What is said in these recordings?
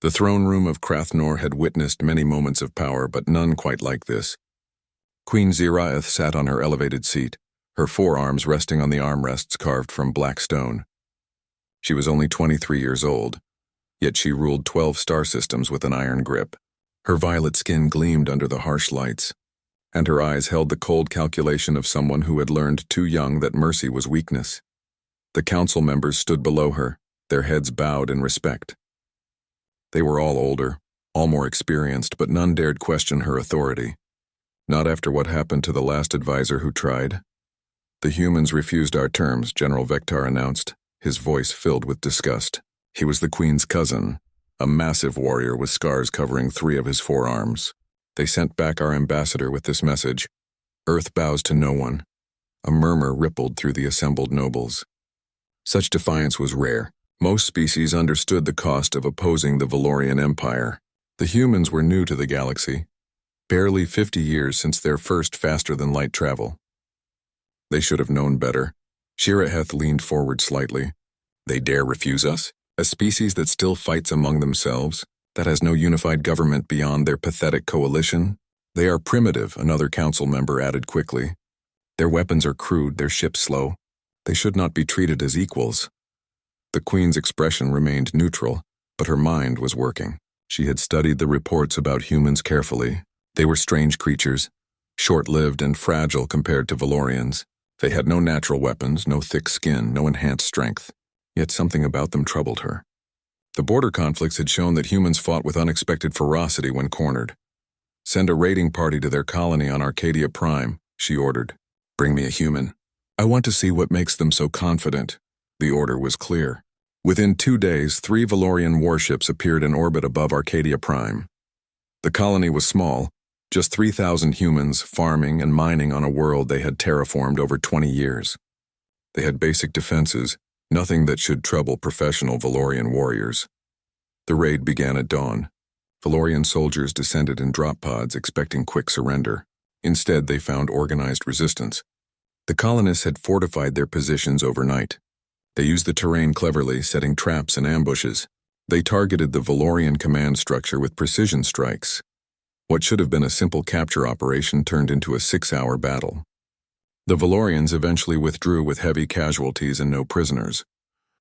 The throne room of Crathnor had witnessed many moments of power, but none quite like this. Queen Ziraeth sat on her elevated seat, her forearms resting on the armrests carved from black stone. She was only 23 years old, yet she ruled 12 star systems with an iron grip. Her violet skin gleamed under the harsh lights, and her eyes held the cold calculation of someone who had learned too young that mercy was weakness. The council members stood below her, their heads bowed in respect. They were all older, all more experienced, but none dared question her authority. Not after what happened to the last advisor who tried. The humans refused our terms, General Vectar announced, his voice filled with disgust. He was the Queen's cousin, a massive warrior with scars covering 3 of his forearms. They sent back our ambassador with this message: Earth bows to no one. A murmur rippled through the assembled nobles. Such defiance was rare. Most species understood the cost of opposing the Valorian Empire. The humans were new to the galaxy, barely 50 years since their first faster-than-light travel. They should have known better. Shiraheth leaned forward slightly. They dare refuse us? A species that still fights among themselves, that has no unified government beyond their pathetic coalition? They are primitive, another council member added quickly. Their weapons are crude, their ships slow. They should not be treated as equals. The Queen's expression remained neutral, but her mind was working. She had studied the reports about humans carefully. They were strange creatures, short-lived and fragile compared to Valorians. They had no natural weapons, no thick skin, no enhanced strength. Yet something about them troubled her. The border conflicts had shown that humans fought with unexpected ferocity when cornered. Send a raiding party to their colony on Arcadia Prime, she ordered. Bring me a human. I want to see what makes them so confident. The order was clear. Within 2 days, 3 Valorian warships appeared in orbit above Arcadia Prime. The colony was small, just 3,000 humans farming and mining on a world they had terraformed over 20 years. They had basic defenses, nothing that should trouble professional Valorian warriors. The raid began at dawn. Valorian soldiers descended in drop pods expecting quick surrender. Instead, they found organized resistance. The colonists had fortified their positions overnight. They used the terrain cleverly, setting traps and ambushes. They targeted the Valorian command structure with precision strikes. What should have been a simple capture operation turned into a 6-hour battle. The Valorians eventually withdrew with heavy casualties and no prisoners.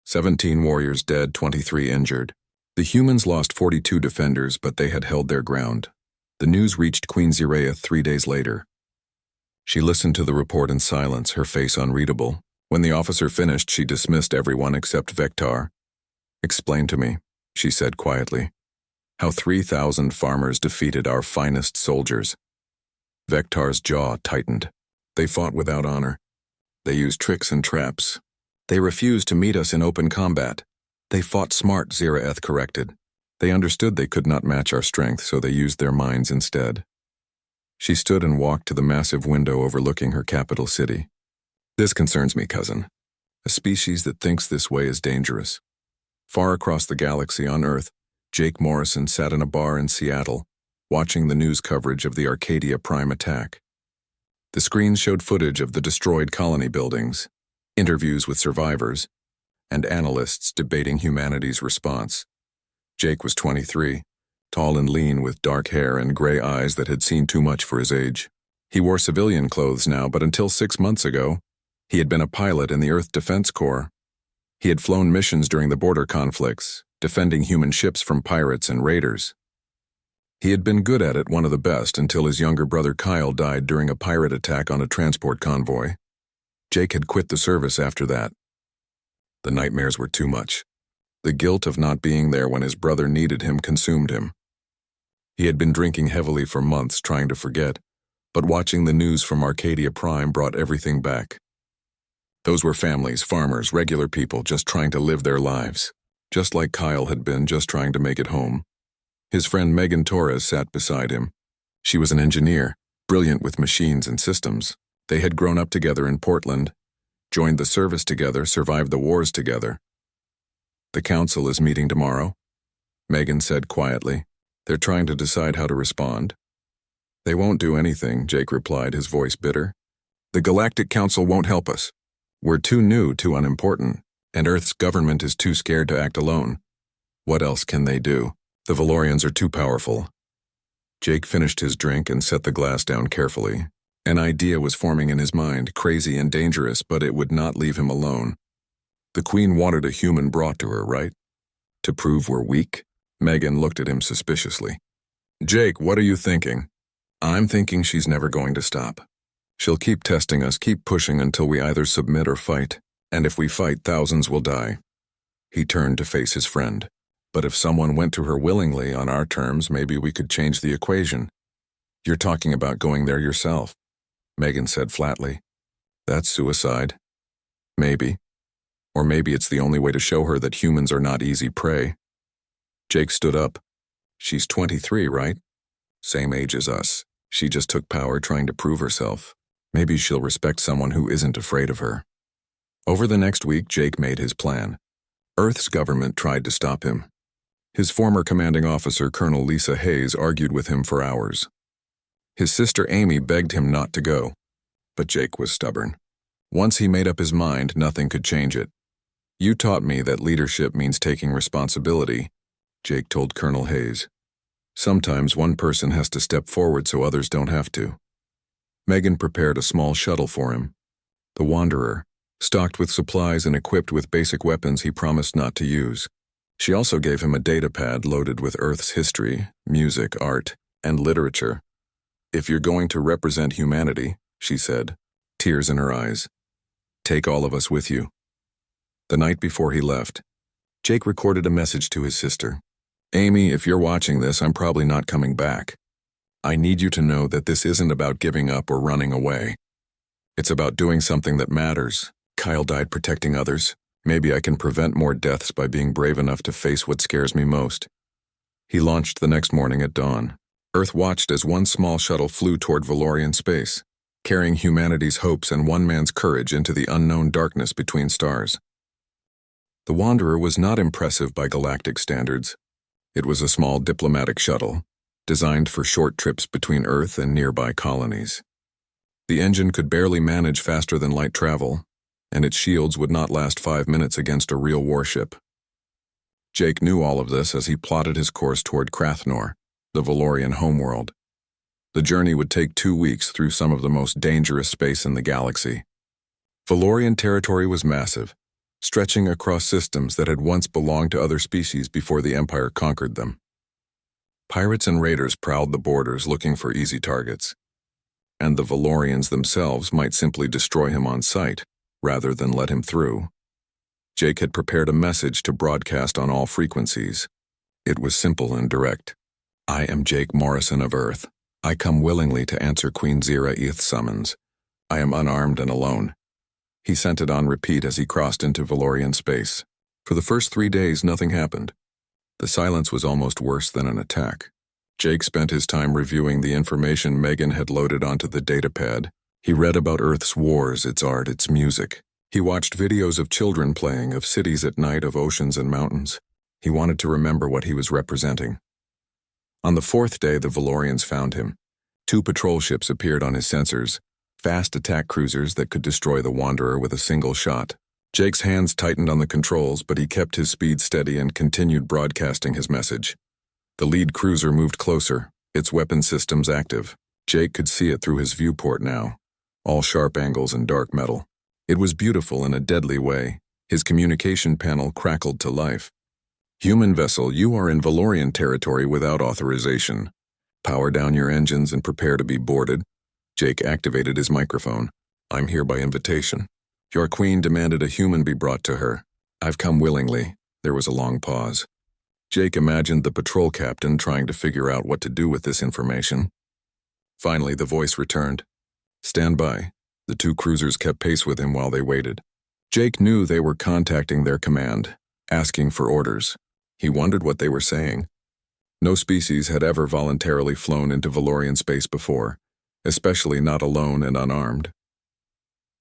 17 warriors dead, 23 injured. The humans lost 42 defenders, but they had held their ground. The news reached Queen Ziraeth 3 days later. She listened to the report in silence, her face unreadable. When the officer finished, she dismissed everyone except Vectar. Explain to me, she said quietly, how 3,000 farmers defeated our finest soldiers. Vectar's jaw tightened. They fought without honor. They used tricks and traps. They refused to meet us in open combat. They fought smart, Ziraeth corrected. They understood they could not match our strength, so they used their minds instead. She stood and walked to the massive window overlooking her capital city. This concerns me, cousin. A species that thinks this way is dangerous. Far across the galaxy on Earth, Jake Morrison sat in a bar in Seattle, watching the news coverage of the Arcadia Prime attack. The screens showed footage of the destroyed colony buildings, interviews with survivors, and analysts debating humanity's response. Jake was 23, tall and lean with dark hair and gray eyes that had seen too much for his age. He wore civilian clothes now, but until 6 months ago, he had been a pilot in the Earth Defense Corps. He had flown missions during the border conflicts, defending human ships from pirates and raiders. He had been good at it, one of the best, until his younger brother Kyle died during a pirate attack on a transport convoy. Jake had quit the service after that. The nightmares were too much. The guilt of not being there when his brother needed him consumed him. He had been drinking heavily for months, trying to forget, but watching the news from Arcadia Prime brought everything back. Those were families, farmers, regular people just trying to live their lives, just like Kyle had been, just trying to make it home. His friend Megan Torres sat beside him. She was an engineer, brilliant with machines and systems. They had grown up together in Portland, joined the service together, survived the wars together. The council is meeting tomorrow, Megan said quietly. They're trying to decide how to respond. They won't do anything, Jake replied, his voice bitter. The Galactic Council won't help us. We're too new, too unimportant, and Earth's government is too scared to act alone. What else can they do? The Valorians are too powerful. Jake finished his drink and set the glass down carefully. An idea was forming in his mind, crazy and dangerous, but it would not leave him alone. The Queen wanted a human brought to her, right? To prove we're weak? Megan looked at him suspiciously. Jake, what are you thinking? I'm thinking she's never going to stop. She'll keep testing us, keep pushing until we either submit or fight, and if we fight, thousands will die. He turned to face his friend. But if someone went to her willingly on our terms, maybe we could change the equation. You're talking about going there yourself, Megan said flatly. That's suicide. Maybe. Or maybe it's the only way to show her that humans are not easy prey. Jake stood up. She's 23, right? Same age as us. She just took power trying to prove herself. Maybe she'll respect someone who isn't afraid of her. Over the next week, Jake made his plan. Earth's government tried to stop him. His former commanding officer, Colonel Lisa Hayes, argued with him for hours. His sister Amy begged him not to go, but Jake was stubborn. Once he made up his mind, nothing could change it. You taught me that leadership means taking responsibility, Jake told Colonel Hayes. Sometimes one person has to step forward so others don't have to. Megan prepared a small shuttle for him. The Wanderer, stocked with supplies and equipped with basic weapons he promised not to use. She also gave him a datapad loaded with Earth's history, music, art, and literature. If you're going to represent humanity, she said, tears in her eyes, take all of us with you. The night before he left, Jake recorded a message to his sister. Amy, if you're watching this, I'm probably not coming back. I need you to know that this isn't about giving up or running away. It's about doing something that matters. Kyle died protecting others. Maybe I can prevent more deaths by being brave enough to face what scares me most. He launched the next morning at dawn. Earth watched as one small shuttle flew toward Valorian space, carrying humanity's hopes and one man's courage into the unknown darkness between stars. The Wanderer was not impressive by galactic standards. It was a small diplomatic shuttle, designed for short trips between Earth and nearby colonies. The engine could barely manage faster than light travel, and its shields would not last 5 minutes against a real warship. Jake knew all of this as he plotted his course toward Krathnor, the Valorian homeworld. The journey would take 2 weeks through some of the most dangerous space in the galaxy. Valorian territory was massive, stretching across systems that had once belonged to other species before the Empire conquered them. Pirates and raiders prowled the borders looking for easy targets, and the Valorians themselves might simply destroy him on sight, rather than let him through. Jake had prepared a message to broadcast on all frequencies. It was simple and direct. I am Jake Morrison of Earth. I come willingly to answer Queen Zira-Eth's summons. I am unarmed and alone. He sent it on repeat as he crossed into Valorian space. For the first 3 days, nothing happened. The silence was almost worse than an attack. Jake spent his time reviewing the information Megan had loaded onto the datapad. He read about Earth's wars, its art, its music. He watched videos of children playing, of cities at night, of oceans and mountains. He wanted to remember what he was representing. On the 4th day, the Valorians found him. 2 patrol ships appeared on his sensors, fast attack cruisers that could destroy the Wanderer with a single shot. Jake's hands tightened on the controls, but he kept his speed steady and continued broadcasting his message. The lead cruiser moved closer, its weapon systems active. Jake could see it through his viewport now, all sharp angles and dark metal. It was beautiful in a deadly way. His communication panel crackled to life. Human vessel, you are in Valorian territory without authorization. Power down your engines and prepare to be boarded. Jake activated his microphone. I'm here by invitation. Your queen demanded a human be brought to her. I've come willingly. There was a long pause. Jake imagined the patrol captain trying to figure out what to do with this information. Finally, the voice returned. Stand by. The 2 cruisers kept pace with him while they waited. Jake knew they were contacting their command, asking for orders. He wondered what they were saying. No species had ever voluntarily flown into Valorian space before, especially not alone and unarmed.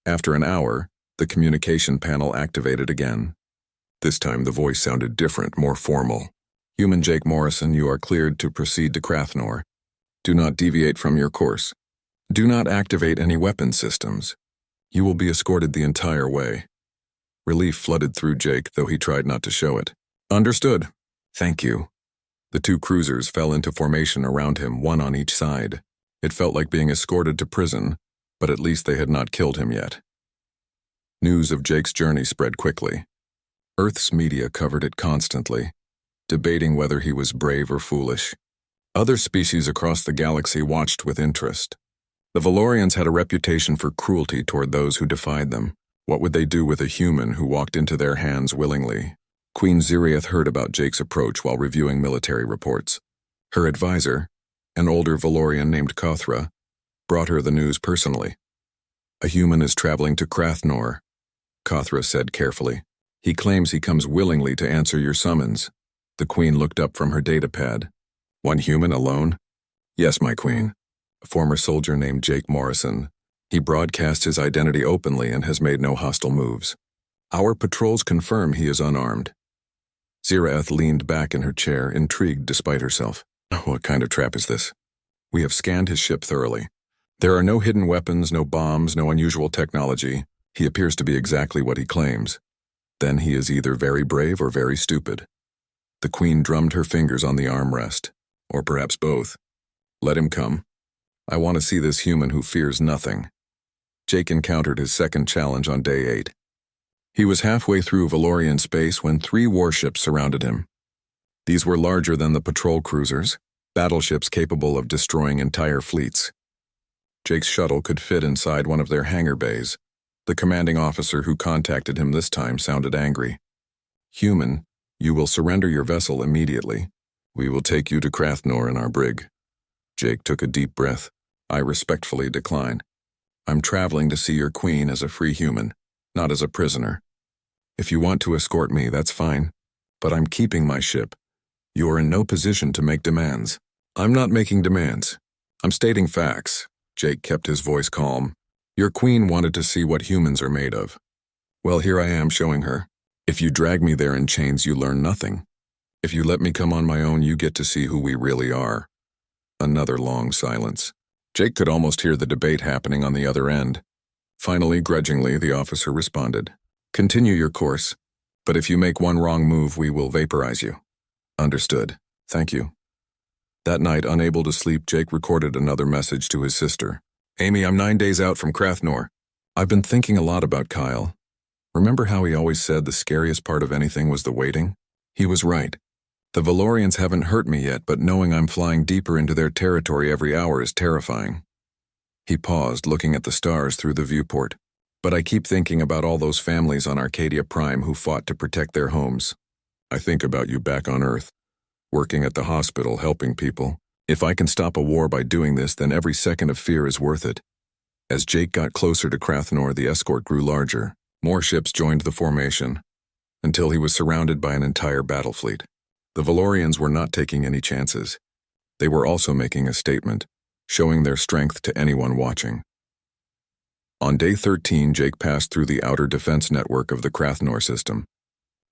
After an hour, the communication panel activated again. This time the voice sounded different, more formal. Human Jake Morrison, you are cleared to proceed to Krathnor. Do not deviate from your course. Do not activate any weapon systems. You will be escorted the entire way. Relief flooded through Jake, though he tried not to show it. Understood. Thank you. The two cruisers fell into formation around him, one on each side. It felt like being escorted to prison, but at least they had not killed him yet. News of Jake's journey spread quickly. Earth's media covered it constantly, debating whether he was brave or foolish. Other species across the galaxy watched with interest. The Valorians had a reputation for cruelty toward those who defied them. What would they do with a human who walked into their hands willingly? Queen Ziriath heard about Jake's approach while reviewing military reports. Her advisor, an older Valorian named Kothra, brought her the news personally. "A human is traveling to Krathnor," Kothra said carefully. "He claims he comes willingly to answer your summons." The queen looked up from her datapad. "One human alone?" "Yes, my queen. A former soldier named Jake Morrison. He broadcast his identity openly and has made no hostile moves. Our patrols confirm he is unarmed." Ziraeth leaned back in her chair, intrigued despite herself. "What kind of trap is this?" "We have scanned his ship thoroughly. There are no hidden weapons, no bombs, no unusual technology. He appears to be exactly what he claims. Then he is either very brave or very stupid." The queen drummed her fingers on the armrest. "Or perhaps both. Let him come. I want to see this human who fears nothing." Jake encountered his second challenge on day 8. He was halfway through Valorian space when 3 warships surrounded him. These were larger than the patrol cruisers, battleships capable of destroying entire fleets. Jake's shuttle could fit inside one of their hangar bays. The commanding officer who contacted him this time sounded angry. "Human, you will surrender your vessel immediately. We will take you to Krathnor in our brig." Jake took a deep breath. "I respectfully decline. I'm traveling to see your queen as a free human, not as a prisoner. If you want to escort me, that's fine, but I'm keeping my ship. You are in no position to make demands." "I'm not making demands. I'm stating facts." Jake kept his voice calm. "Your queen wanted to see what humans are made of. Well, here I am showing her. If you drag me there in chains, you learn nothing. If you let me come on my own, you get to see who we really are." Another long silence. Jake could almost hear the debate happening on the other end. Finally, grudgingly, the officer responded. "Continue your course, but if you make one wrong move, we will vaporize you." "Understood. Thank you." That night, unable to sleep, Jake recorded another message to his sister. "Amy, I'm 9 days out from Krathnor. I've been thinking a lot about Kyle. Remember how he always said the scariest part of anything was the waiting? He was right. The Valorians haven't hurt me yet, but knowing I'm flying deeper into their territory every hour is terrifying." He paused, looking at the stars through the viewport. "But I keep thinking about all those families on Arcadia Prime who fought to protect their homes. I think about you back on Earth, working at the hospital, helping people. If I can stop a war by doing this, then every second of fear is worth it." As Jake got closer to Krathnor, the escort grew larger. More ships joined the formation, until he was surrounded by an entire battle fleet. The Valorians were not taking any chances. They were also making a statement, showing their strength to anyone watching. On day 13, Jake passed through the outer defense network of the Krathnor system.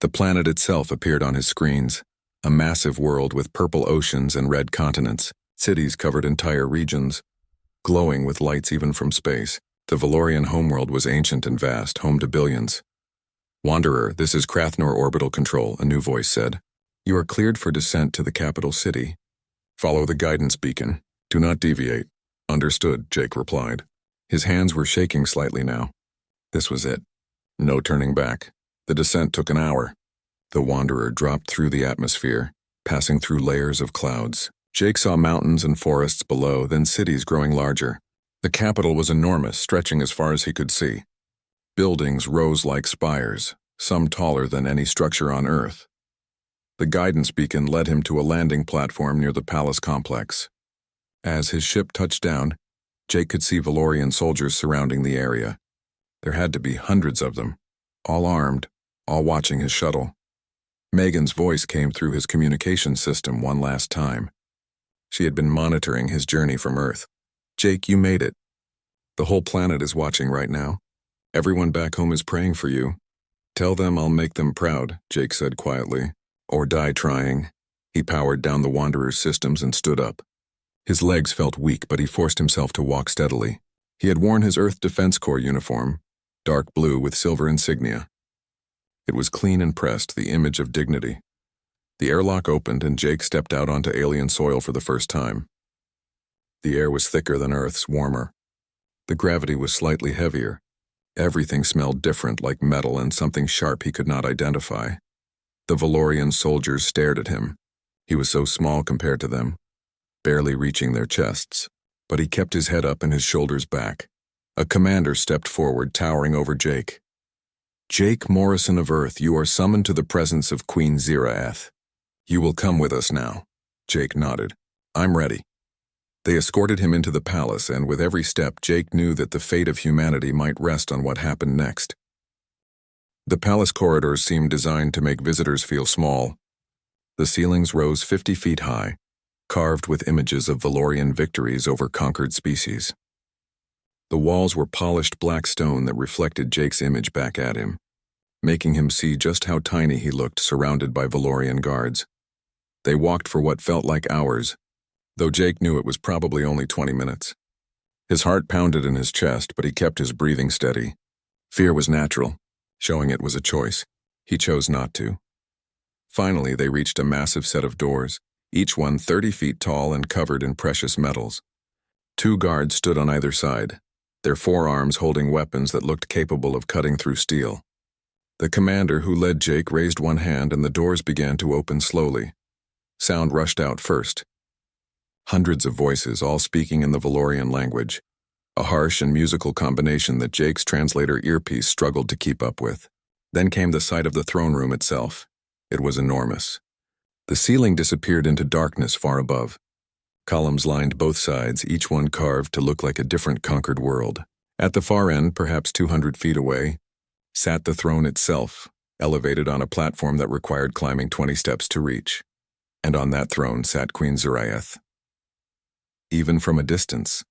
The planet itself appeared on his screens, a massive world with purple oceans and red continents. Cities covered entire regions, glowing with lights even from space. The Valorian homeworld was ancient and vast, home to billions. "Wanderer, this is Krathnor Orbital Control," a new voice said. "You are cleared for descent to the capital city. Follow the guidance beacon. Do not deviate." "Understood," Jake replied. His hands were shaking slightly now. This was it. No turning back. The descent took an hour. The Wanderer dropped through the atmosphere, passing through layers of clouds. Jake saw mountains and forests below, then cities growing larger. The capital was enormous, stretching as far as he could see. Buildings rose like spires, some taller than any structure on Earth. The guidance beacon led him to a landing platform near the palace complex. As his ship touched down, Jake could see Valorian soldiers surrounding the area. There had to be hundreds of them, all armed, all watching his shuttle. Megan's voice came through his communication system one last time. She had been monitoring his journey from Earth. "Jake, you made it. The whole planet is watching right now. Everyone back home is praying for you. Tell them I'll make them proud," Jake said quietly. "Or die trying." He powered down the Wanderer's systems and stood up. His legs felt weak, but he forced himself to walk steadily. He had worn his Earth Defense Corps uniform, dark blue with silver insignia. It was clean and pressed, the image of dignity. The airlock opened and Jake stepped out onto alien soil for the first time. The air was thicker than Earth's, warmer. The gravity was slightly heavier. Everything smelled different, like metal and something sharp he could not identify. The Valorian soldiers stared at him. He was so small compared to them, barely reaching their chests, but he kept his head up and his shoulders back. A commander stepped forward, towering over Jake. "Jake Morrison of Earth, you are summoned to the presence of Queen Ziraeth. You will come with us now." Jake nodded. "I'm ready." They escorted him into the palace, and with every step, Jake knew that the fate of humanity might rest on what happened next. The palace corridors seemed designed to make visitors feel small. The ceilings rose 50 feet high, carved with images of Valorian victories over conquered species. The walls were polished black stone that reflected Jake's image back at him, making him see just how tiny he looked surrounded by Valorian guards. They walked for what felt like hours, though Jake knew it was probably only 20 minutes. His heart pounded in his chest, but he kept his breathing steady. Fear was natural, showing it was a choice. He chose not to. Finally, they reached a massive set of doors, each one 30 feet tall and covered in precious metals. 2 guards stood on either side, their forearms holding weapons that looked capable of cutting through steel. The commander who led Jake raised one hand and the doors began to open slowly. Sound rushed out first. Hundreds of voices, all speaking in the Valorian language, a harsh and musical combination that Jake's translator earpiece struggled to keep up with. Then came the sight of the throne room itself. It was enormous. The ceiling disappeared into darkness far above. Columns lined both sides, each one carved to look like a different conquered world. At the far end, perhaps 200 feet away, sat the throne itself, elevated on a platform that required climbing 20 steps to reach. And on that throne sat Queen Ziraeth. Even from a distance,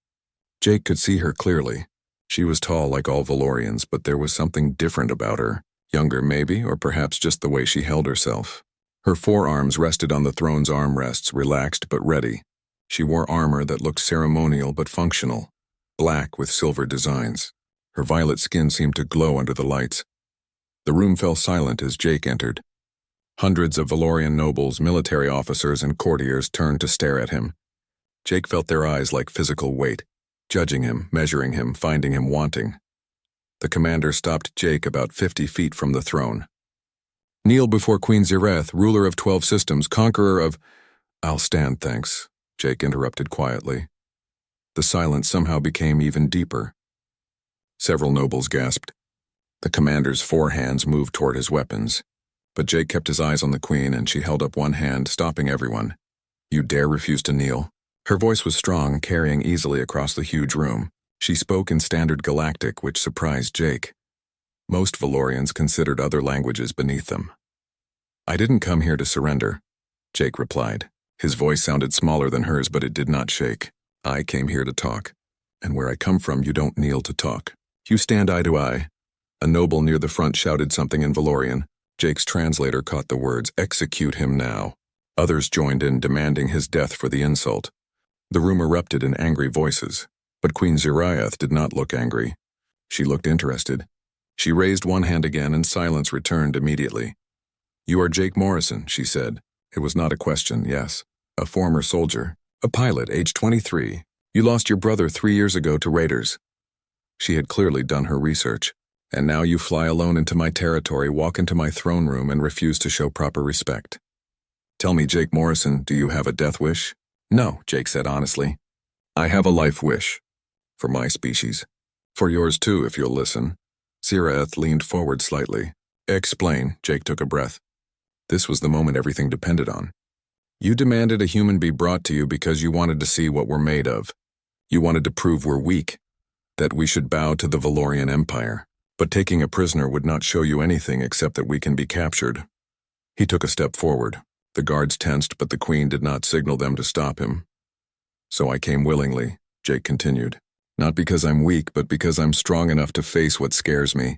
Jake could see her clearly. She was tall like all Valorians, but there was something different about her. Younger maybe, or perhaps just the way she held herself. Her forearms rested on the throne's armrests, relaxed but ready. She wore armor that looked ceremonial but functional, black with silver designs. Her violet skin seemed to glow under the lights. The room fell silent as Jake entered. Hundreds of Valorian nobles, military officers, and courtiers turned to stare at him. Jake felt their eyes like physical weight, judging him, measuring him, finding him wanting. The commander stopped Jake about 50 feet from the throne. "Kneel before Queen Ziraeth, ruler of 12 systems, conqueror of—" "I'll stand, thanks," Jake interrupted quietly. The silence somehow became even deeper. Several nobles gasped. The commander's 4 hands moved toward his weapons, but Jake kept his eyes on the queen and she held up one hand, stopping everyone. "You dare refuse to kneel?" Her voice was strong, carrying easily across the huge room. She spoke in standard Galactic, which surprised Jake. Most Valorians considered other languages beneath them. "I didn't come here to surrender," Jake replied. His voice sounded smaller than hers, but it did not shake. "I came here to talk. And where I come from, you don't kneel to talk. You stand eye to eye." A noble near the front shouted something in Valorian. Jake's translator caught the words, "Execute him now." Others joined in, demanding his death for the insult. The room erupted in angry voices. But Queen Ziraeth did not look angry. She looked interested. She raised one hand again and silence returned immediately. "You are Jake Morrison," she said. It was not a question, yes. "A former soldier. A pilot, age 23. You lost your brother 3 years ago to raiders." She had clearly done her research. "And now you fly alone into my territory, walk into my throne room, and refuse to show proper respect. Tell me, Jake Morrison, do you have a death wish?" "No," Jake said honestly. "I have a life wish. For my species. For yours too, if you'll listen." Ziraeth leaned forward slightly. "Explain," Jake took a breath. This was the moment everything depended on. "You demanded a human be brought to you because you wanted to see what we're made of. You wanted to prove we're weak, that we should bow to the Valorian Empire. But taking a prisoner would not show you anything except that we can be captured." He took a step forward. The guards tensed, but the queen did not signal them to stop him. "So I came willingly," Jake continued. "Not because I'm weak, but because I'm strong enough to face what scares me.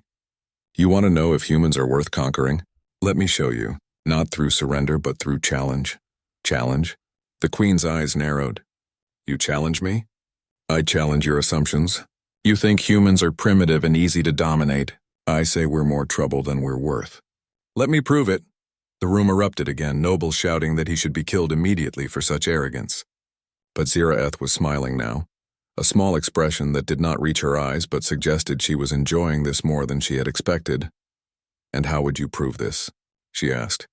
You want to know if humans are worth conquering? Let me show you. Not through surrender, but through challenge." "Challenge?" The queen's eyes narrowed. "You challenge me?" "I challenge your assumptions. You think humans are primitive and easy to dominate. I say we're more trouble than we're worth." "Let me prove it." The room erupted again, nobles shouting that he should be killed immediately for such arrogance. But Ziraeth was smiling now, a small expression that did not reach her eyes but suggested she was enjoying this more than she had expected. "And how would you prove this?" she asked.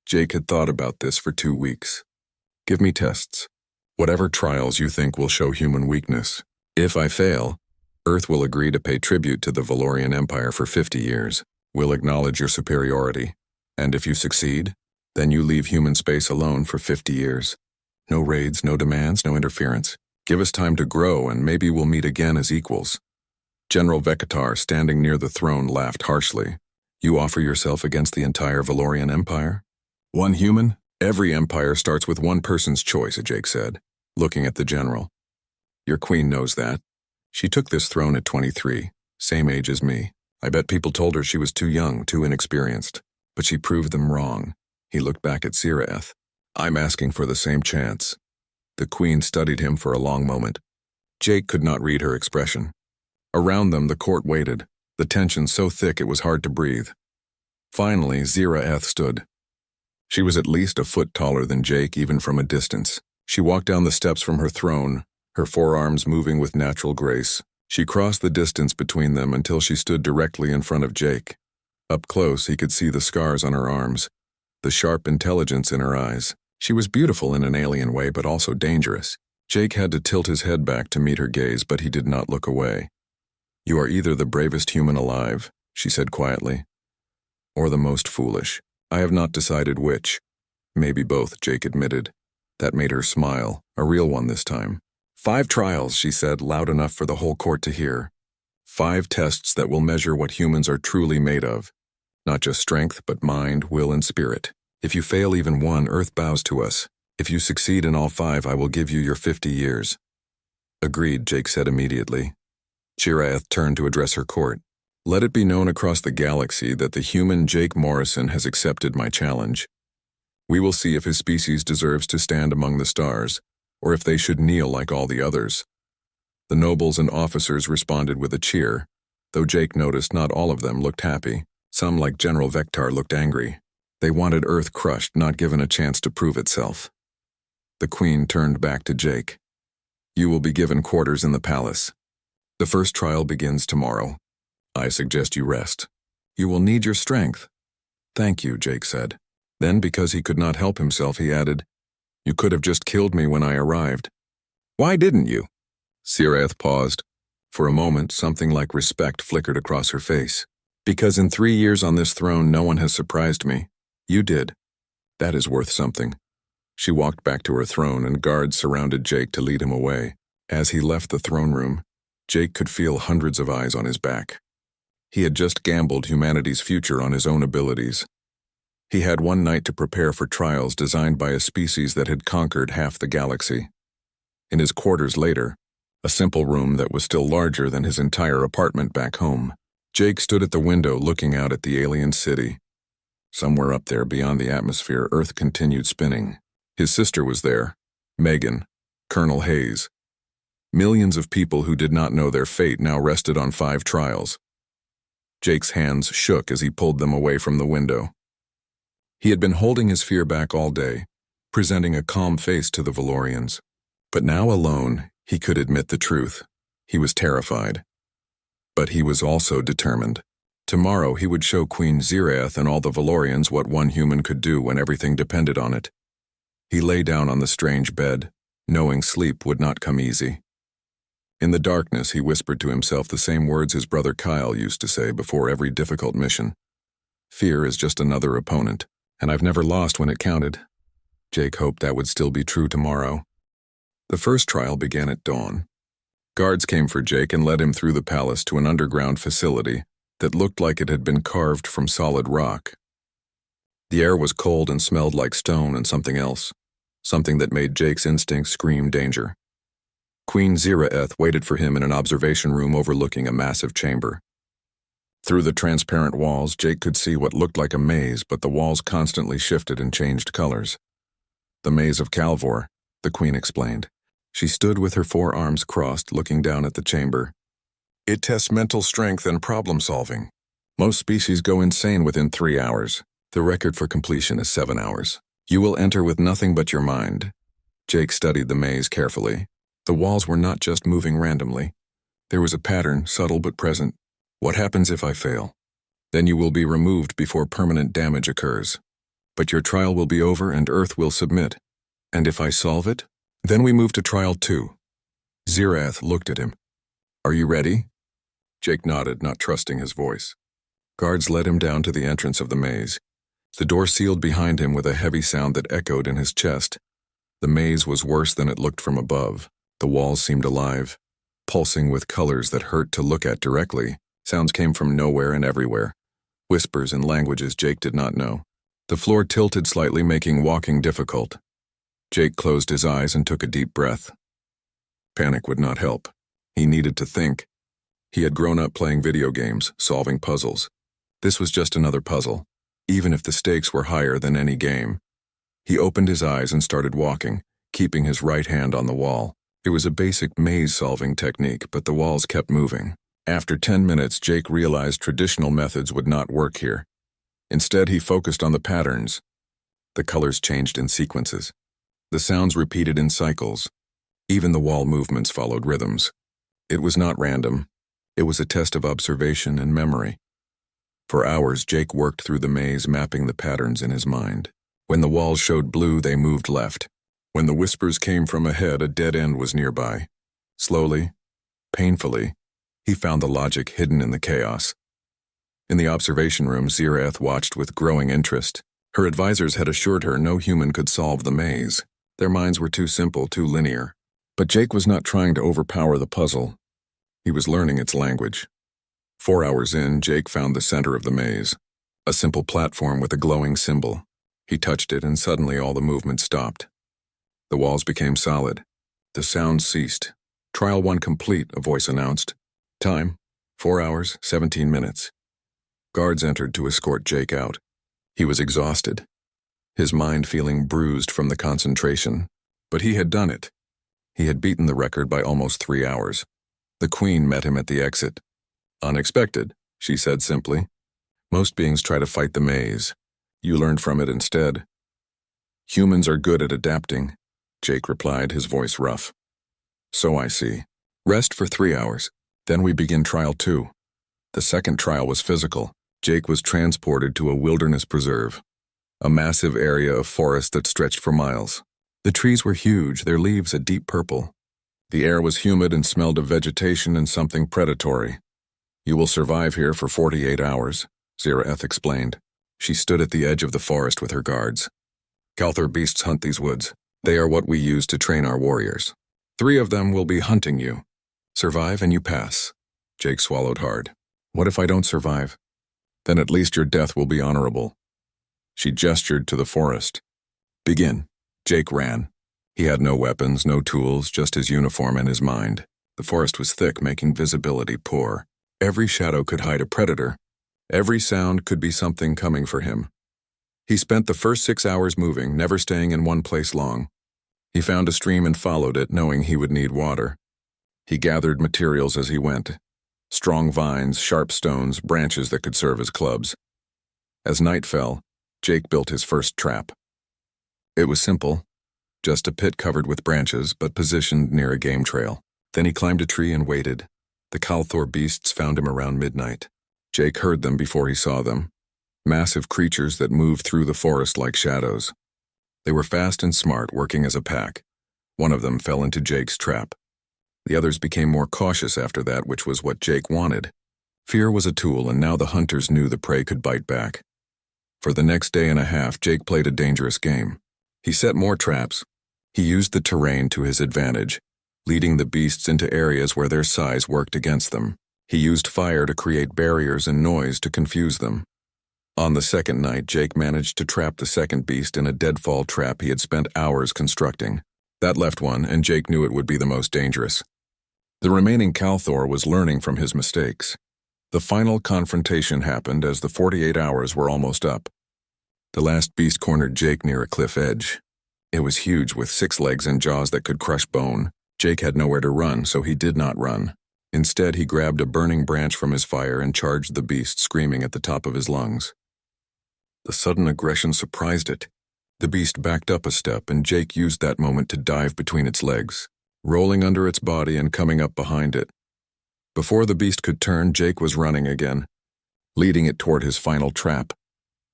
Jake had thought about this for 2 weeks. "Give me tests. Whatever trials you think will show human weakness. If I fail, Earth will agree to pay tribute to the Valorian Empire for 50 years. We'll acknowledge your superiority. And if you succeed, then you leave human space alone for 50 years. No raids, no demands, no interference. Give us time to grow and maybe we'll meet again as equals." General Vekatar, standing near the throne, laughed harshly. "You offer yourself against the entire Valorian Empire? One human? Every empire starts with one person's choice," Jake said, looking at the general. "Your queen knows that. She took this throne at 23, same age as me. I bet people told her she was too young, too inexperienced. But she proved them wrong." He looked back at Ziraeth. "I'm asking for the same chance." The queen studied him for a long moment. Jake could not read her expression. Around them, the court waited, the tension so thick it was hard to breathe. Finally, Ziraeth stood. She was at least a foot taller than Jake, even from a distance. She walked down the steps from her throne, her forearms moving with natural grace. She crossed the distance between them until she stood directly in front of Jake. Up close, he could see the scars on her arms, the sharp intelligence in her eyes. She was beautiful in an alien way, but also dangerous. Jake had to tilt his head back to meet her gaze, but he did not look away. "You are either the bravest human alive," she said quietly, "or the most foolish. I have not decided which." "Maybe both," Jake admitted. That made her smile, a real one this time. "5 trials," she said, loud enough for the whole court to hear. 5 tests that will measure what humans are truly made of. Not just strength, but mind, will, and spirit. If you fail even one, Earth bows to us. If you succeed in all 5, I will give you your 50 years. "Agreed," Jake said immediately. Ziraeth turned to address her court. "Let it be known across the galaxy that the human Jake Morrison has accepted my challenge. We will see if his species deserves to stand among the stars, or if they should kneel like all the others." The nobles and officers responded with a cheer, though Jake noticed not all of them looked happy. Some, like General Vektar, looked angry. They wanted Earth crushed, not given a chance to prove itself. The queen turned back to Jake. "You will be given quarters in the palace. The first trial begins tomorrow. I suggest you rest. You will need your strength." "Thank you," Jake said. Then, because he could not help himself, he added, "You could have just killed me when I arrived." "Why didn't you?" Ziraeth paused. For a moment, something like respect flickered across her face. "Because in 3 years on this throne, no one has surprised me. You did. That is worth something." She walked back to her throne, and guards surrounded Jake to lead him away. As he left the throne room, Jake could feel hundreds of eyes on his back. He had just gambled humanity's future on his own abilities. He had one night to prepare for trials designed by a species that had conquered half the galaxy. In his quarters later, a simple room that was still larger than his entire apartment back home, Jake stood at the window looking out at the alien city. Somewhere up there beyond the atmosphere, Earth continued spinning. His sister was there, Megan, Colonel Hayes. Millions of people who did not know their fate now rested on 5 trials. Jake's hands shook as he pulled them away from the window. He had been holding his fear back all day, presenting a calm face to the Valorians. But now alone, he could admit the truth. He was terrified. But he was also determined. Tomorrow he would show Queen Ziraeth and all the Valorians what one human could do when everything depended on it. He lay down on the strange bed, knowing sleep would not come easy. In the darkness, he whispered to himself the same words his brother Kyle used to say before every difficult mission. "Fear is just another opponent, and I've never lost when it counted." Jake hoped that would still be true tomorrow. The first trial began at dawn. Guards came for Jake and led him through the palace to an underground facility that looked like it had been carved from solid rock. The air was cold and smelled like stone and something else, something that made Jake's instincts scream danger. Queen Ziraeth waited for him in an observation room overlooking a massive chamber. Through the transparent walls, Jake could see what looked like a maze, but the walls constantly shifted and changed colors. "The maze of Calvor," the queen explained. She stood with her forearms crossed, looking down at the chamber. "It tests mental strength and problem-solving. Most species go insane within 3 hours. The record for completion is 7 hours. You will enter with nothing but your mind. Jake studied the maze carefully. The walls were not just moving randomly. There was a pattern, subtle but present. What happens if I fail? Then you will be removed before permanent damage occurs. But your trial will be over and Earth will submit. And if I solve it? Then we move to trial 2. Zirath looked at him. Are you ready? Jake nodded, not trusting his voice. Guards led him down to the entrance of the maze. The door sealed behind him with a heavy sound that echoed in his chest. The maze was worse than it looked from above. The walls seemed alive, pulsing with colors that hurt to look at directly. Sounds came from nowhere and everywhere. Whispers in languages Jake did not know. The floor tilted slightly, making walking difficult. Jake closed his eyes and took a deep breath. Panic would not help. He needed to think. He had grown up playing video games, solving puzzles. This was just another puzzle, even if the stakes were higher than any game. He opened his eyes and started walking, keeping his right hand on the wall. It was a basic maze-solving technique, but the walls kept moving. After 10 minutes, Jake realized traditional methods would not work here. Instead, he focused on the patterns. The colors changed in sequences. The sounds repeated in cycles. Even the wall movements followed rhythms. It was not random. It was a test of observation and memory. For hours, Jake worked through the maze, mapping the patterns in his mind. When the walls showed blue, they moved left. When the whispers came from ahead, a dead end was nearby. Slowly, painfully, he found the logic hidden in the chaos. In the observation room, Zirath watched with growing interest. Her advisors had assured her no human could solve the maze. Their minds were too simple, too linear. But Jake was not trying to overpower the puzzle. He was learning its language. 4 hours in, Jake found the center of the maze. A simple platform with a glowing symbol. He touched it and suddenly all the movement stopped. The walls became solid. The sound ceased. Trial 1 complete, a voice announced. Time, 4 hours, 17 minutes. Guards entered to escort Jake out. He was exhausted, his mind feeling bruised from the concentration. But he had done it. He had beaten the record by almost 3 hours. The Queen met him at the exit. Unexpected, she said simply. Most beings try to fight the maze. You learned from it instead. Humans are good at adapting, Jake replied, his voice rough. So I see. Rest for 3 hours. Then we begin trial 2. The second trial was physical. Jake was transported to a wilderness preserve, a massive area of forest that stretched for miles. The trees were huge, their leaves a deep purple. The air was humid and smelled of vegetation and something predatory. You will survive here for 48 hours, Zirath explained. She stood at the edge of the forest with her guards. Kalthor beasts hunt these woods. They are what we use to train our warriors. 3 of them will be hunting you. Survive and you pass. Jake swallowed hard. What if I don't survive? Then at least your death will be honorable. She gestured to the forest. Begin. Jake ran. He had no weapons, no tools, just his uniform and his mind. The forest was thick, making visibility poor. Every shadow could hide a predator. Every sound could be something coming for him. He spent the first 6 hours moving, never staying in one place long. He found a stream and followed it, knowing he would need water. He gathered materials as he went. Strong vines, sharp stones, branches that could serve as clubs. As night fell, Jake built his first trap. It was simple, just a pit covered with branches but positioned near a game trail. Then he climbed a tree and waited. The Kalthor beasts found him around midnight. Jake heard them before he saw them. Massive creatures that moved through the forest like shadows. They were fast and smart, working as a pack. One of them fell into Jake's trap. The others became more cautious after that, which was what Jake wanted. Fear was a tool, and now the hunters knew the prey could bite back. For the next day and a half, Jake played a dangerous game. He set more traps. He used the terrain to his advantage, leading the beasts into areas where their size worked against them. He used fire to create barriers and noise to confuse them. On the second night, Jake managed to trap the second beast in a deadfall trap he had spent hours constructing. That left one, and Jake knew it would be the most dangerous. The remaining Kalthor was learning from his mistakes. The final confrontation happened as the 48 hours were almost up. The last beast cornered Jake near a cliff edge. It was huge, with 6 legs and jaws that could crush bone. Jake had nowhere to run, so he did not run. Instead, he grabbed a burning branch from his fire and charged the beast, screaming at the top of his lungs. The sudden aggression surprised it. The beast backed up a step, and Jake used that moment to dive between its legs, rolling under its body and coming up behind it. Before the beast could turn, Jake was running again, leading it toward his final trap,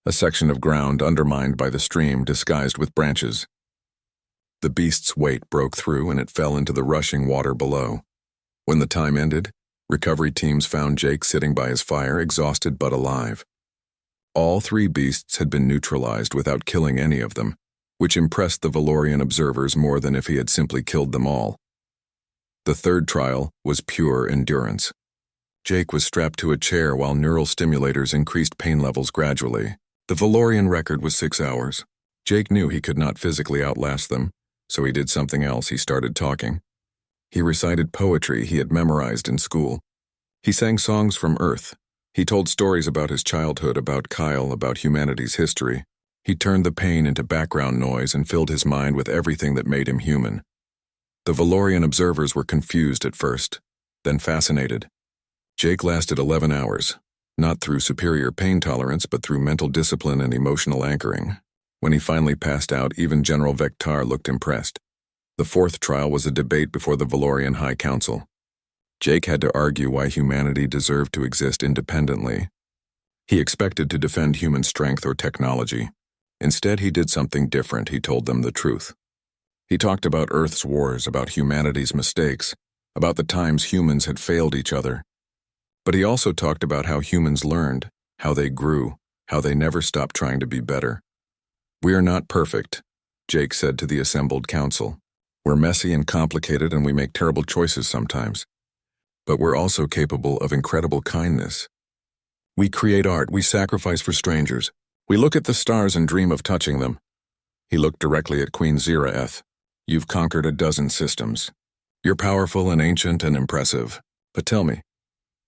a section of ground undermined by the stream disguised with branches. The beast's weight broke through and it fell into the rushing water below. When the time ended, recovery teams found Jake sitting by his fire, exhausted but alive. All three beasts had been neutralized without killing any of them, which impressed the Valorian observers more than if he had simply killed them all. The third trial was pure endurance. Jake was strapped to a chair while neural stimulators increased pain levels gradually. The Valorian record was 6 hours. Jake knew he could not physically outlast them, so he did something else. He started talking. He recited poetry he had memorized in school. He sang songs from Earth. He told stories about his childhood, about Kyle, about humanity's history. He turned the pain into background noise and filled his mind with everything that made him human. The Valorian observers were confused at first, then fascinated. Jake lasted 11 hours, not through superior pain tolerance, but through mental discipline and emotional anchoring. When he finally passed out, even General Vectar looked impressed. The fourth trial was a debate before the Valorian High Council. Jake had to argue why humanity deserved to exist independently. He expected to defend human strength or technology. Instead, he did something different. He told them the truth. He talked about Earth's wars, about humanity's mistakes, about the times humans had failed each other. But he also talked about how humans learned, how they grew, how they never stopped trying to be better. "We are not perfect," Jake said to the assembled council. "We're messy and complicated, and we make terrible choices sometimes. But we're also capable of incredible kindness. We create art, we sacrifice for strangers. We look at the stars and dream of touching them." He looked directly at Queen Ziraeth. "You've conquered a dozen systems. You're powerful and ancient and impressive. But tell me,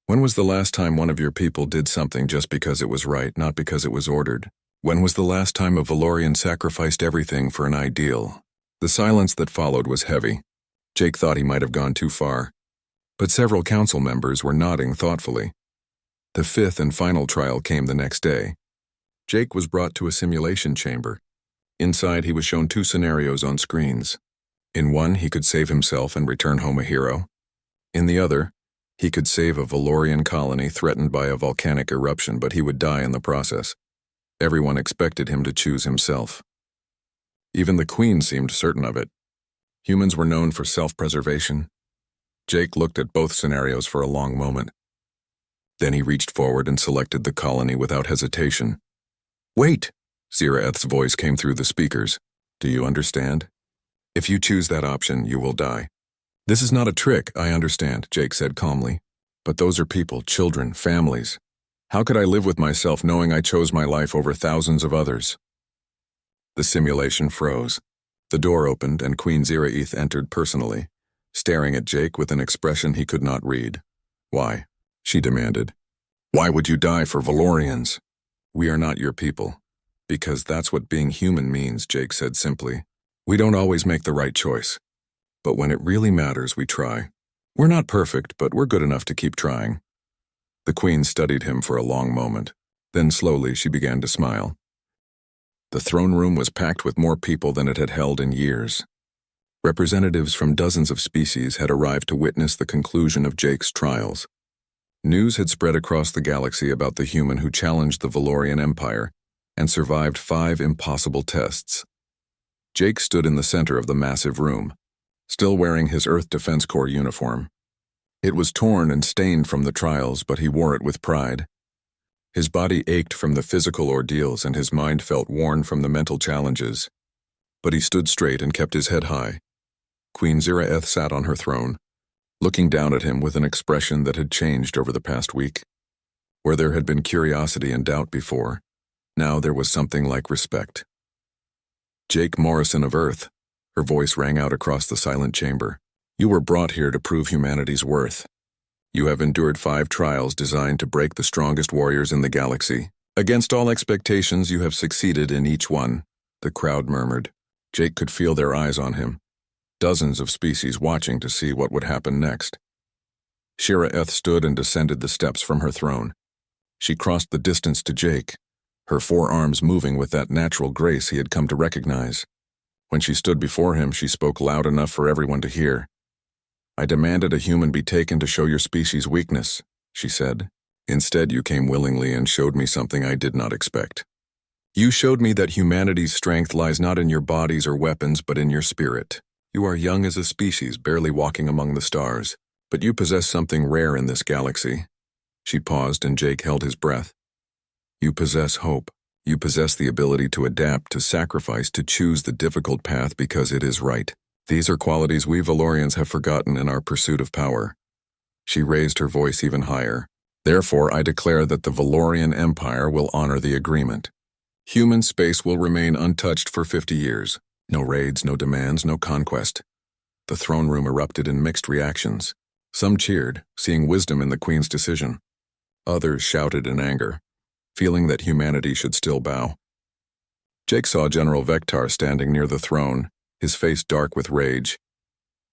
when was the last time one of your people did something just because it was right, not because it was ordered? When was the last time a Valorian sacrificed everything for an ideal?" The silence that followed was heavy. Jake thought he might have gone too far, but several council members were nodding thoughtfully. The fifth and final trial came the next day. Jake was brought to a simulation chamber. Inside, he was shown 2 scenarios on screens. In one, he could save himself and return home a hero. In the other, he could save a Valorian colony threatened by a volcanic eruption, but he would die in the process. Everyone expected him to choose himself. Even the Queen seemed certain of it. Humans were known for self-preservation. Jake looked at both scenarios for a long moment. Then he reached forward and selected the colony without hesitation. "Wait!" Ziraeth's voice came through the speakers. "Do you understand? If you choose that option, you will die." "This is not a trick, I understand," Jake said calmly. "But those are people, children, families. How could I live with myself knowing I chose my life over thousands of others?" The simulation froze. The door opened and Queen Ziraeth entered personally, staring at Jake with an expression he could not read. "Why?" she demanded. "Why would you die for Valorians?" "We are not your people." "Because that's what being human means," Jake said simply. "We don't always make the right choice. But when it really matters, we try. We're not perfect, but we're good enough to keep trying." The Queen studied him for a long moment. Then slowly she began to smile. The throne room was packed with more people than it had held in years. Representatives from dozens of species had arrived to witness the conclusion of Jake's trials. News had spread across the galaxy about the human who challenged the Valorian Empire and survived 5 impossible tests. Jake stood in the center of the massive room, still wearing his Earth Defense Corps uniform. It was torn and stained from the trials, but he wore it with pride. His body ached from the physical ordeals and his mind felt worn from the mental challenges. But he stood straight and kept his head high. Queen Ziraeth sat on her throne, looking down at him with an expression that had changed over the past week. Where there had been curiosity and doubt before, now there was something like respect. "Jake Morrison of Earth," her voice rang out across the silent chamber. "You were brought here to prove humanity's worth. You have endured 5 trials designed to break the strongest warriors in the galaxy. Against all expectations, you have succeeded in each one," the crowd murmured. Jake could feel their eyes on him, dozens of species watching to see what would happen next. Ziraeth stood and descended the steps from her throne. She crossed the distance to Jake, her forearms moving with that natural grace he had come to recognize. When she stood before him, she spoke loud enough for everyone to hear. "I demanded a human be taken to show your species weakness," she said. "Instead, you came willingly and showed me something I did not expect. You showed me that humanity's strength lies not in your bodies or weapons, but in your spirit. You are young as a species, barely walking among the stars, but you possess something rare in this galaxy." She paused, and Jake held his breath. "You possess hope. You possess the ability to adapt, to sacrifice, to choose the difficult path because it is right. These are qualities we Valorians have forgotten in our pursuit of power." She raised her voice even higher. "Therefore, I declare that the Valorian Empire will honor the agreement. Human space will remain untouched for 50 years. No raids, no demands, no conquest." The throne room erupted in mixed reactions. Some cheered, seeing wisdom in the Queen's decision. Others shouted in anger, feeling that humanity should still bow. Jake saw General Vectar standing near the throne, his face dark with rage.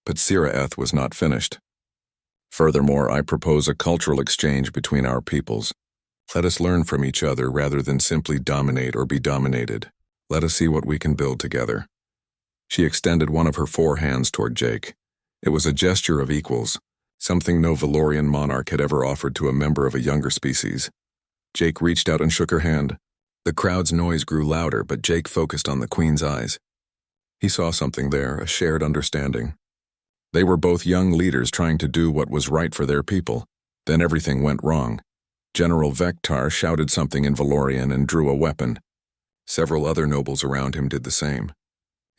But Siraeth was not finished. "Furthermore, I propose a cultural exchange between our peoples. Let us learn from each other rather than simply dominate or be dominated. Let us see what we can build together." She extended one of her 4 hands toward Jake. It was a gesture of equals, something no Valorian monarch had ever offered to a member of a younger species. Jake reached out and shook her hand. The crowd's noise grew louder, but Jake focused on the Queen's eyes. He saw something there, a shared understanding. They were both young leaders trying to do what was right for their people. Then everything went wrong. General Vectar shouted something in Valorian and drew a weapon. Several other nobles around him did the same.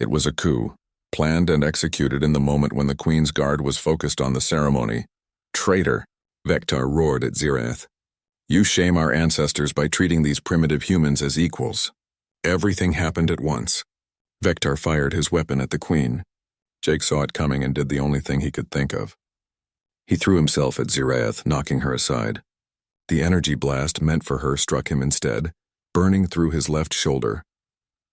It was a coup, planned and executed in the moment when the Queen's guard was focused on the ceremony. "Traitor!" Vectar roared at Siraeth. "You shame our ancestors by treating these primitive humans as equals." Everything happened at once. Vectar fired his weapon at the Queen. Jake saw it coming and did the only thing he could think of. He threw himself at Siraeth, knocking her aside. The energy blast meant for her struck him instead, burning through his left shoulder.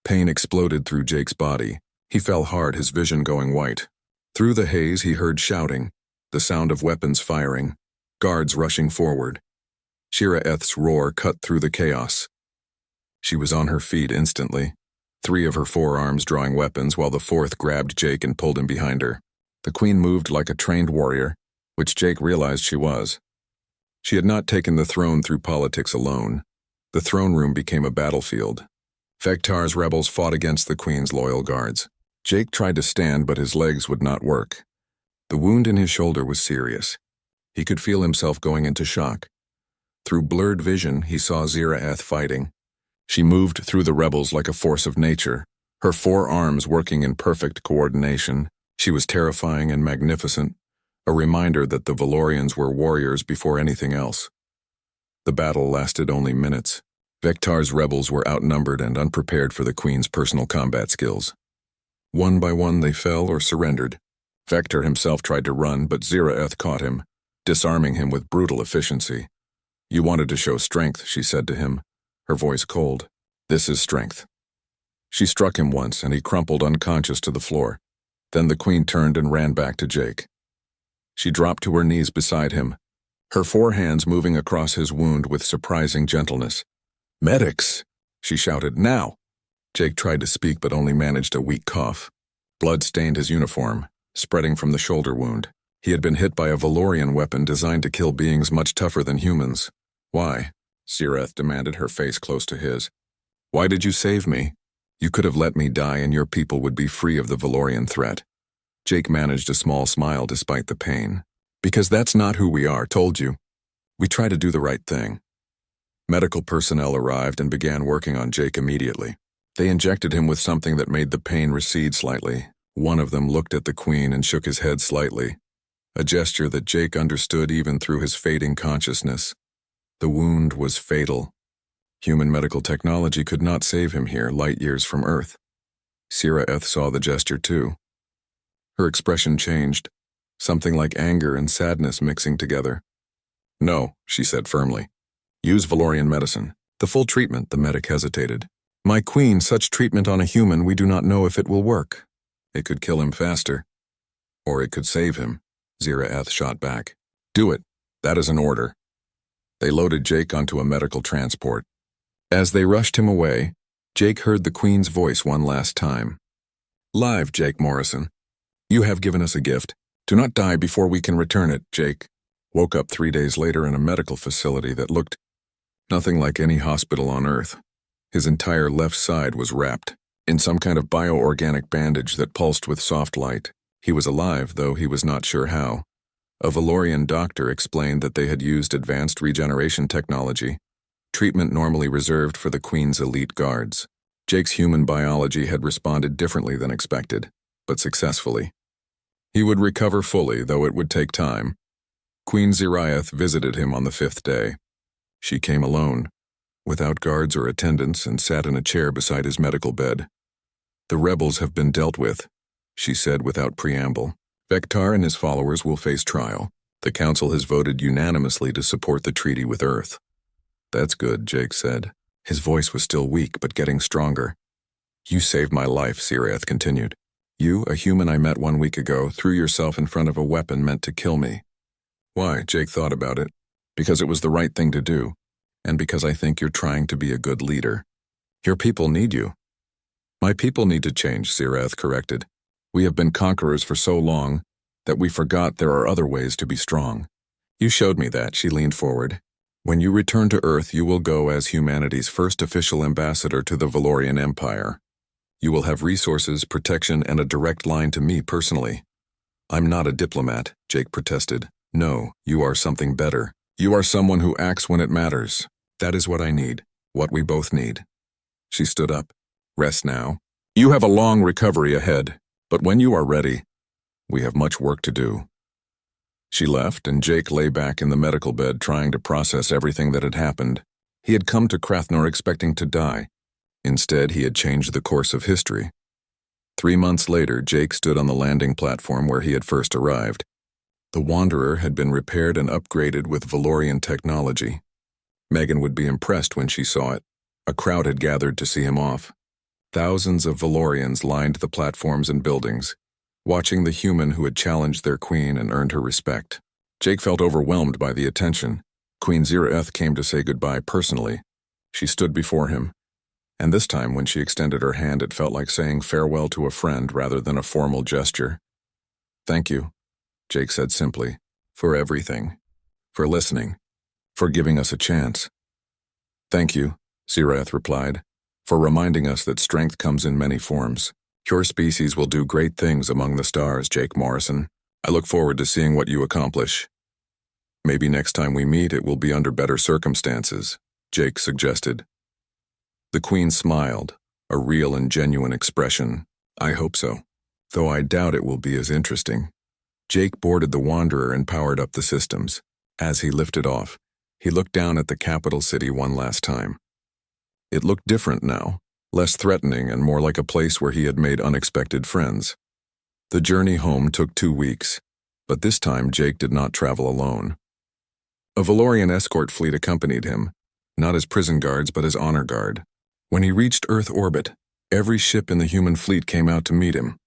Pain exploded through Jake's body. He fell hard, his vision going white. Through the haze, he heard shouting, the sound of weapons firing, guards rushing forward. Siraeth's roar cut through the chaos. She was on her feet instantly, 3 of her forearms drawing weapons while the 4th grabbed Jake and pulled him behind her. The Queen moved like a trained warrior, which Jake realized she was. She had not taken the throne through politics alone. The throne room became a battlefield. Vectar's rebels fought against the Queen's loyal guards. Jake tried to stand, but his legs would not work. The wound in his shoulder was serious. He could feel himself going into shock. Through blurred vision, he saw Siraeth fighting. She moved through the rebels like a force of nature, her 4 arms working in perfect coordination. She was terrifying and magnificent, a reminder that the Valorians were warriors before anything else. The battle lasted only minutes. Vectar's rebels were outnumbered and unprepared for the Queen's personal combat skills. One by one they fell or surrendered. Vectar himself tried to run, but Siraeth caught him, disarming him with brutal efficiency. "You wanted to show strength," she said to him, her voice cold. "This is strength." She struck him once, and he crumpled unconscious to the floor. Then the Queen turned and ran back to Jake. She dropped to her knees beside him, her 4 hands moving across his wound with surprising gentleness. "Medics!" she shouted. "Now!" Jake tried to speak but only managed a weak cough. Blood stained his uniform, spreading from the shoulder wound. He had been hit by a Valorian weapon designed to kill beings much tougher than humans. "Why?" Siraeth demanded, her face close to his. "Why did you save me? You could have let me die and your people would be free of the Valorian threat." Jake managed a small smile despite the pain. "Because that's not who we are, told you. We try to do the right thing." Medical personnel arrived and began working on Jake immediately. They injected him with something that made the pain recede slightly. One of them looked at the Queen and shook his head slightly, a gesture that Jake understood even through his fading consciousness. The wound was fatal. Human medical technology could not save him here, light years from Earth. Siraeth saw the gesture too. Her expression changed, something like anger and sadness mixing together. "No," she said firmly. "Use Valorian medicine. The full treatment," the medic hesitated. "My Queen, such treatment on a human, we do not know if it will work. It could kill him faster. Or it could save him," Siraeth shot back. "Do it. That is an order." They loaded Jake onto a medical transport. As they rushed him away, Jake heard the Queen's voice one last time. "Live, Jake Morrison. You have given us a gift. Do not die before we can return it." Jake woke up 3 days later in a medical facility that looked nothing like any hospital on Earth. His entire left side was wrapped in some kind of bioorganic bandage that pulsed with soft light. He was alive, though he was not sure how. A Valorian doctor explained that they had used advanced regeneration technology, treatment normally reserved for the Queen's elite guards. Jake's human biology had responded differently than expected, but successfully. He would recover fully, though it would take time. Queen Ziraeth visited him on the 5th day. She came alone, without guards or attendants, and sat in a chair beside his medical bed. "The rebels have been dealt with," she said without preamble. "Vectar and his followers will face trial. The Council has voted unanimously to support the treaty with Earth." "That's good," Jake said. His voice was still weak, but getting stronger. "You saved my life," Ziraeth continued. "You, a human I met 1 week ago, threw yourself in front of a weapon meant to kill me." "Why?" Jake thought about it. "Because it was the right thing to do, and because I think you're trying to be a good leader. Your people need you." "My people need to change," Ziraeth corrected. "We have been conquerors for so long that we forgot there are other ways to be strong. You showed me that." She leaned forward. "When you return to Earth, you will go as humanity's first official ambassador to the Valorian Empire. You will have resources, protection, and a direct line to me personally." "I'm not a diplomat," Jake protested. "No, you are something better. You are someone who acts when it matters. That is what I need, what we both need." She stood up. "Rest now. You have a long recovery ahead, but when you are ready, we have much work to do." She left, and Jake lay back in the medical bed trying to process everything that had happened. He had come to Krathnor expecting to die. Instead, he had changed the course of history. 3 months later, Jake stood on the landing platform where he had first arrived. The Wanderer had been repaired and upgraded with Valorian technology. Megan would be impressed when she saw it. A crowd had gathered to see him off. Thousands of Valorians lined the platforms and buildings, watching the human who had challenged their queen and earned her respect. Jake felt overwhelmed by the attention. Queen Ziraeth came to say goodbye personally. She stood before him, and this time when she extended her hand it felt like saying farewell to a friend rather than a formal gesture. "Thank you," Jake said simply, "for everything, for listening, for giving us a chance." "Thank you," Ziraeth replied, "for reminding us that strength comes in many forms. Your species will do great things among the stars, Jake Morrison. I look forward to seeing what you accomplish." "Maybe next time we meet it will be under better circumstances," Jake suggested. The Queen smiled, a real and genuine expression. "I hope so, though I doubt it will be as interesting." Jake boarded the Wanderer and powered up the systems. As he lifted off, he looked down at the capital city one last time. It looked different now, less threatening and more like a place where he had made unexpected friends. The journey home took 2 weeks, but this time Jake did not travel alone. A Valorian escort fleet accompanied him, not as prison guards but as honor guard. When he reached Earth orbit, every ship in the human fleet came out to meet him.